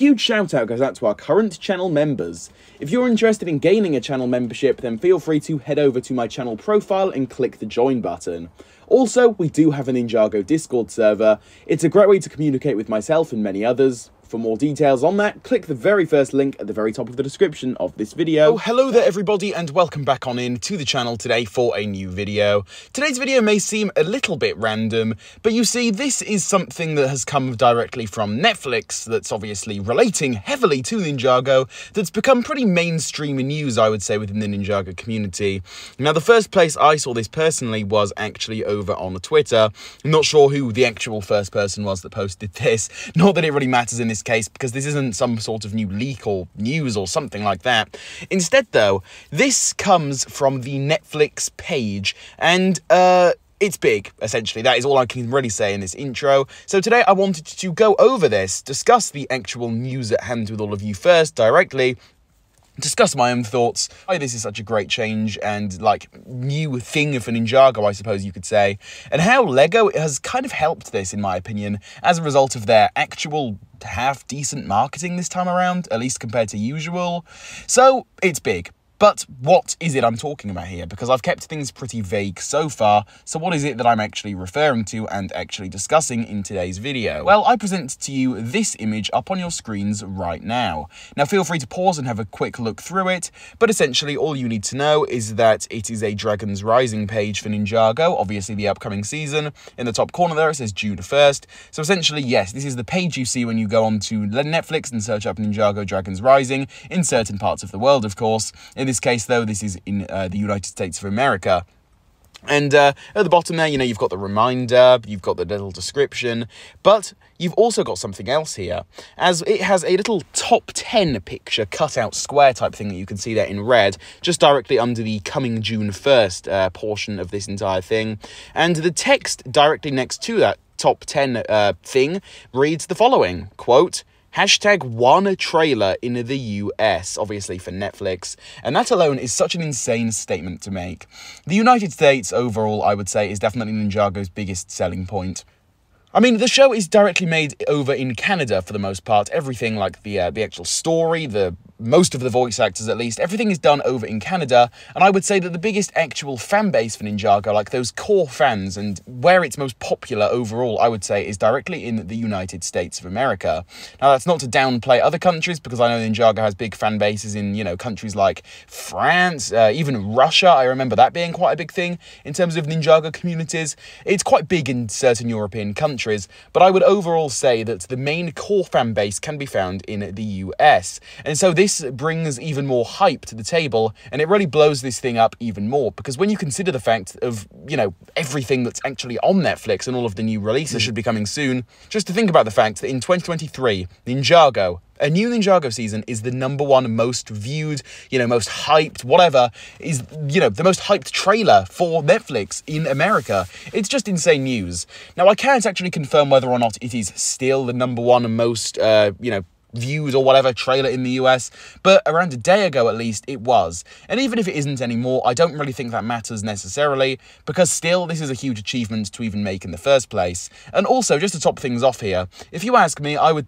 Huge shout out goes out to our current channel members. If you're interested in gaining a channel membership, then feel free to head over to my channel profile and click the join button. Also, we do have a Ninjago Discord server. It's a great way to communicate with myself and many others. For more details on that, click the very first link at the very top of the description of this video. Oh, hello there everybody, and welcome back on in to the channel today for a new video. Today's video may seem a little bit random, but you see, this is something that has come directly from Netflix that's obviously relating heavily to Ninjago, that's become pretty mainstream in news, I would say, within the Ninjago community. Now, the first place I saw this personally was actually over on Twitter. I'm not sure who the actual first person was that posted this, not that it really matters in this case, because this isn't some sort of new leak or news or something like that. Instead, though, this comes from the Netflix page, and it's big, essentially. That is all I can really say in this intro. So today I wanted to go over this, discuss the actual news at hand with all of you first, directly, discuss my own thoughts, why this is such a great change and, like, new thing for Ninjago, I suppose you could say, and how Lego has kind of helped this, in my opinion, as a result of their actual half-decent marketing this time around, at least compared to usual. So, it's big. But what is it I'm talking about here? Because I've kept things pretty vague so far, so what is it that I'm actually referring to and actually discussing in today's video? Well, I present to you this image up on your screens right now. Now, feel free to pause and have a quick look through it, but essentially all you need to know is that it is a Dragon's Rising page for Ninjago, obviously the upcoming season. In the top corner there it says June 1st. So essentially, yes, this is the page you see when you go onto Netflix and search up Ninjago Dragon's Rising, in certain parts of the world, of course. In this case, though, this is in the United States of America. And at the bottom there, you know, you've got the reminder, you've got the little description, but you've also got something else here, as it has a little top 10 picture cutout square type thing that you can see there in red, just directly under the coming June 1st portion of this entire thing. And the text directly next to that top 10 thing reads the following, quote, #1 trailer in the US, obviously for Netflix, and that alone is such an insane statement to make. The United States overall, I would say, is definitely Ninjago's biggest selling point. I mean, the show is directly made over in Canada for the most part. Everything, like the actual story, most of the voice actors at least, everything is done over in Canada, and I would say that the biggest actual fan base for Ninjago, like those core fans, and where it's most popular overall, I would say, is directly in the United States of America. Now, that's not to downplay other countries, because I know Ninjago has big fan bases in, you know, countries like France, even Russia. I remember that being quite a big thing in terms of Ninjago communities. It's quite big in certain European countries, but I would overall say that the main core fan base can be found in the US, and so this brings even more hype to the table, and it really blows this thing up even more, because when you consider the fact of, you know, everything that's actually on Netflix and all of the new releases should be coming soon, just to think about the fact that in 2023, Ninjago, a new Ninjago season, is the #1 most viewed, you know, most hyped, whatever, is, you know, the most hyped trailer for Netflix in America. It's just insane news. Now, I can't actually confirm whether or not it is still the #1 most, you know, viewed or whatever trailer in the US, but around a day ago at least it was. And even if it isn't anymore, I don't really think that matters necessarily, because still, this is a huge achievement to even make in the first place. And also, just to top things off here, if you ask me, I would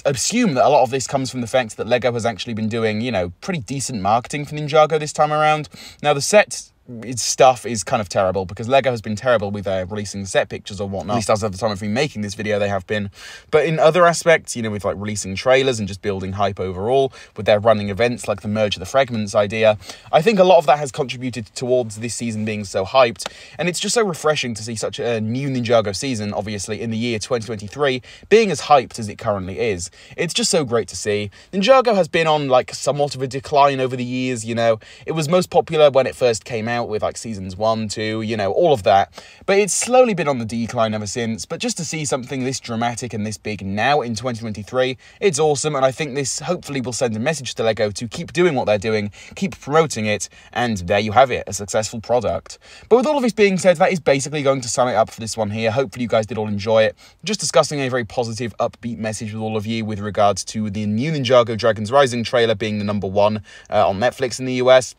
assume that a lot of this comes from the fact that Lego has actually been doing, you know, pretty decent marketing for Ninjago this time around. Now, the set its stuff is kind of terrible, because Lego has been terrible with releasing set pictures or whatnot. At least as of the time of me making this video, they have been. But in other aspects, you know, with like releasing trailers and just building hype overall, with their running events like the Merge of the Fragments idea, I think a lot of that has contributed towards this season being so hyped. And it's just so refreshing to see such a new Ninjago season, obviously in the year 2023, being as hyped as it currently is. It's just so great to see. Ninjago has been on like somewhat of a decline over the years, you know. It was most popular when it first came out, with like seasons 1, 2, you know, all of that, but it's slowly been on the decline ever since. But just to see something this dramatic and this big now in 2023, it's awesome, and I think this hopefully will send a message to Lego to keep doing what they're doing, keep promoting it, and there you have it, a successful product. But with all of this being said, that is basically going to sum it up for this one here. Hopefully you guys did all enjoy it. Just discussing a very positive, upbeat message with all of you with regards to the new Ninjago Dragon's Rising trailer being the #1 on Netflix in the US.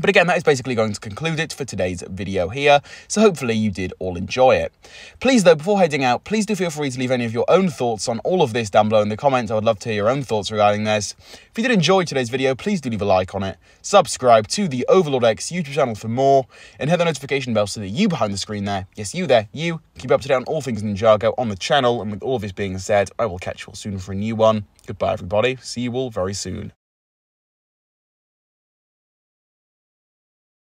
But again, that is basically going to conclude it for today's video here, so hopefully you did all enjoy it. Please though, before heading out, please do feel free to leave any of your own thoughts on all of this down below in the comments. I would love to hear your own thoughts regarding this. If you did enjoy today's video, please do leave a like on it, subscribe to the Overlord X YouTube channel for more, and hit the notification bell so that you behind the screen there, yes you there, you, keep up to date on all things Ninjago on the channel. And with all of this being said, I will catch you all soon for a new one. Goodbye everybody, see you all very soon.